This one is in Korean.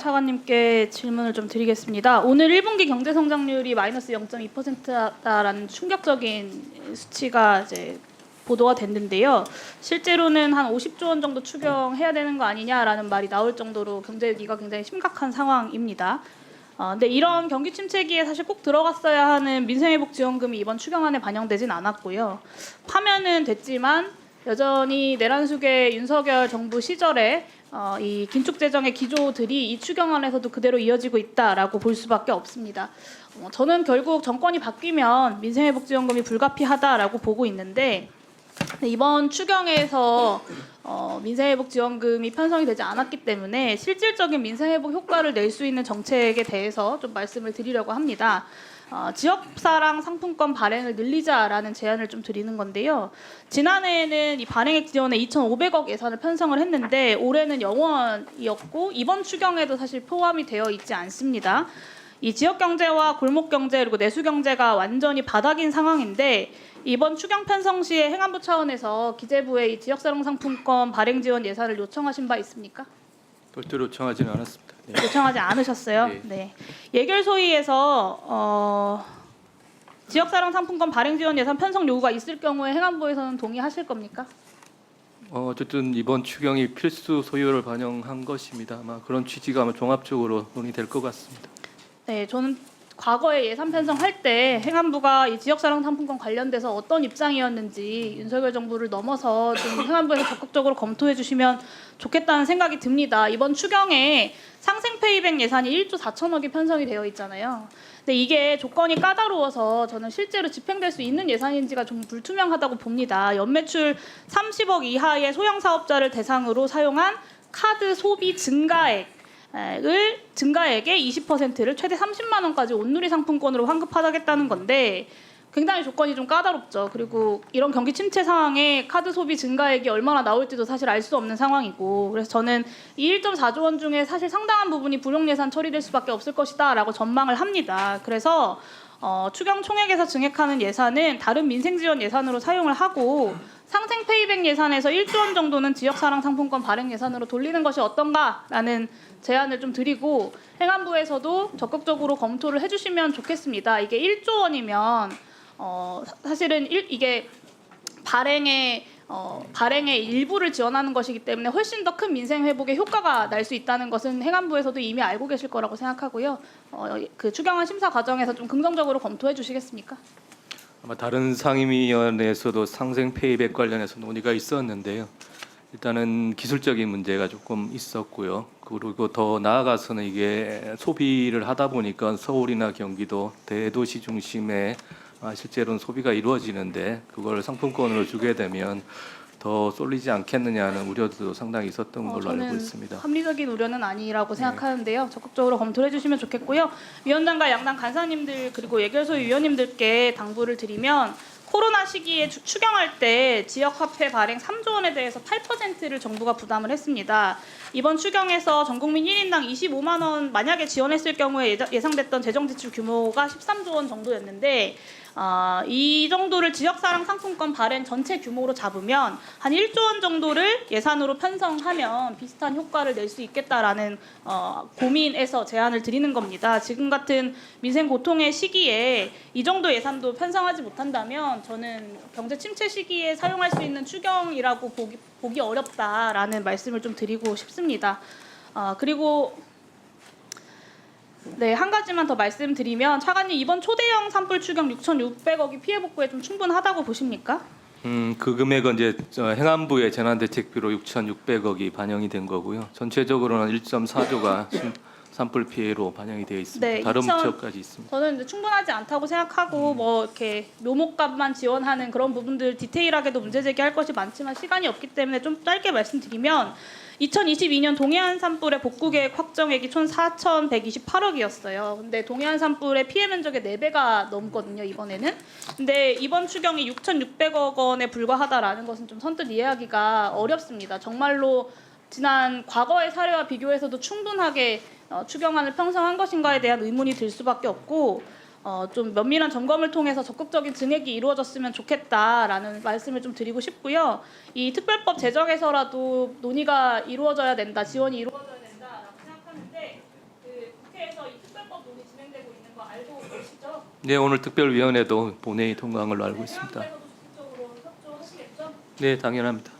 차관님께 질문을 좀 드리겠습니다. 오늘 1분기 경제 성장률이 마이너스 0.2%다라는 충격적인 수치가 이제 보도가 됐는데요. 실제로는 한 50조 원 정도 추경해야 되는 거 아니냐라는 말이 나올 정도로 경제 위기가 굉장히 심각한 상황입니다. 근데 이런 경기 침체기에 사실 꼭 들어갔어야 하는 민생회복지원금이 이번 추경안에 반영되진 않았고요. 파면은 됐지만 여전히 내란숙의 윤석열 정부 시절에 이 긴축 재정의 기조들이 이 추경안에서도 그대로 이어지고 있다라고 볼 수밖에 없습니다. 저는 결국 정권이 바뀌면 민생회복지원금이 불가피하다라고 보고 있는데 이번 추경에서 민생회복지원금이 편성이 되지 않았기 때문에 실질적인 민생회복 효과를 낼 수 있는 정책에 대해서 좀 말씀을 드리려고 합니다. 지역사랑 상품권 발행을 늘리자라는 제안을 좀 드리는 건데요. 지난해에는 이 발행액 지원에 2,500억 예산을 편성을 했는데 올해는 0원이었고 이번 추경에도 사실 포함이 되어 있지 않습니다. 이 지역경제와 골목경제 그리고 내수경제가 완전히 바닥인 상황인데 이번 추경 편성 시에 행안부 차원에서 기재부에 이 지역사랑 상품권 발행 지원 예산을 요청하신 바 있습니까? 별도로 요청하지는 않았습니다. 네. 요청하지 않으셨어요? 네. 네. 예결소위에서 지역사랑 상품권 발행 지원 예산 편성 요구가 있을 경우에 행안부에서는 동의하실 겁니까? 어쨌든 이번 추경이 필수 소요를 반영한 것입니다. 아마 그런 취지가 아마 종합적으로 논의될 것 같습니다. 네, 저는 과거에 예산 편성할 때 행안부가 이 지역사랑 상품권 관련돼서 어떤 입장이었는지 윤석열 정부를 넘어서 좀 행안부에서 적극적으로 검토해 주시면 좋겠다는 생각이 듭니다. 이번 추경에 상생페이백 예산이 1조 4천억이 편성이 되어 있잖아요. 근데 이게 조건이 까다로워서 저는 실제로 집행될 수 있는 예산인지가 좀 불투명하다고 봅니다. 연매출 30억 이하의 소형 사업자를 대상으로 사용한 카드 소비 증가액의 20%를 최대 30만 원까지 온누리 상품권으로 환급하겠다는 건데 굉장히 조건이 좀 까다롭죠. 그리고 이런 경기 침체 상황에 카드 소비 증가액이 얼마나 나올지도 사실 알 수 없는 상황이고 그래서 저는 이 1.4조 원 중에 사실 상당한 부분이 불용 예산 처리될 수밖에 없을 것이다라고 전망을 합니다. 그래서 추경 총액에서 증액하는 예산은 다른 민생 지원 예산으로 사용을 하고 상생 페이백 예산에서 1조 원 정도는 지역사랑 상품권 발행 예산으로 돌리는 것이 어떤가라는 제안을 좀 드리고 행안부에서도 적극적으로 검토를 해주시면 좋겠습니다. 이게 1조 원이면 사실은 이게 발행의 일부를 지원하는 것이기 때문에 훨씬 더 큰 민생 회복에 효과가 날 수 있다는 것은 행안부에서도 이미 알고 계실 거라고 생각하고요. 그 추경안 심사 과정에서 좀 긍정적으로 검토해 주시겠습니까? 아마 다른 상임위원회에서도 상생 페이백 관련해서 논의가 있었는데요. 일단은 기술적인 문제가 조금 있었고요. 그리고 더 나아가서는 이게 소비를 하다 보니까 서울이나 경기도 대도시 중심에 실제로는 소비가 이루어지는데 그걸 상품권으로 주게 되면 더 쏠리지 않겠느냐는 우려도 상당히 있었던 걸로 알고 있습니다. 합리적인 우려는 아니라고 생각하는데요. 적극적으로 검토를 해주시면 좋겠고요. 위원장과 양당 간사님들 그리고 예결소 위원님들께 당부를 드리면 코로나 시기에 추경할 때 지역화폐 발행 3조 원에 대해서 8%를 정부가 부담을 했습니다. 이번 추경에서 전국민 1인당 25만 원 만약에 지원했을 경우에 예상됐던 재정 지출 규모가 13조 원 정도였는데 이 정도를 지역사랑 상품권 발행 전체 규모로 잡으면 한 1조 원 정도를 예산으로 편성하면 비슷한 효과를 낼 수 있겠다라는 고민에서 제안을 드리는 겁니다. 지금 같은 민생 고통의 시기에 이 정도 예산도 편성하지 못한다면 저는 경제 침체 시기에 사용할 수 있는 추경이라고 보기 어렵다라는 말씀을 좀 드리고 싶습니다. 그리고 네, 한 가지만 더 말씀드리면 차관님 이번 초대형 산불 추경 6,600억이 피해 복구에 좀 충분하다고 보십니까? 그 금액은 이제 행안부의 재난대책비로 6,600억이 반영이 된 거고요. 전체적으로는 1.4조가 산불 피해로 반영이 되어 있습니다. 네, 다른 부처까지 있습니다. 저는 이제 충분하지 않다고 생각하고 뭐 이렇게 묘목값만 지원하는 그런 부분들 디테일하게도 문제 제기할 것이 많지만 시간이 없기 때문에 좀 짧게 말씀드리면 2022년 동해안 산불의 복구 계획 확정액이 총 4,128억이었어요. 근데 동해안 산불의 피해 면적의 4배가 넘거든요, 이번에는. 근데 이번 추경이 6,600억 원에 불과하다라는 것은 좀 선뜻 이해하기가 어렵습니다. 정말로 지난 과거의 사례와 비교해서도 충분하게 추경안을 편성한 것인가에 대한 의문이 들 수밖에 없고 좀 면밀한 점검을 통해서 적극적인 증액이 이루어졌으면 좋겠다라는 말씀을 좀 드리고 싶고요. 이 특별법 제정에서라도 논의가 이루어져야 된다, 지원이 이루어져야 된다라고 생각하는데 알고 계시죠? 네, 오늘 특별위원회도 본회의 통과한 걸로 알고 있습니다. 내용에서도 적극적으로 협조하시겠죠? 네, 당연합니다.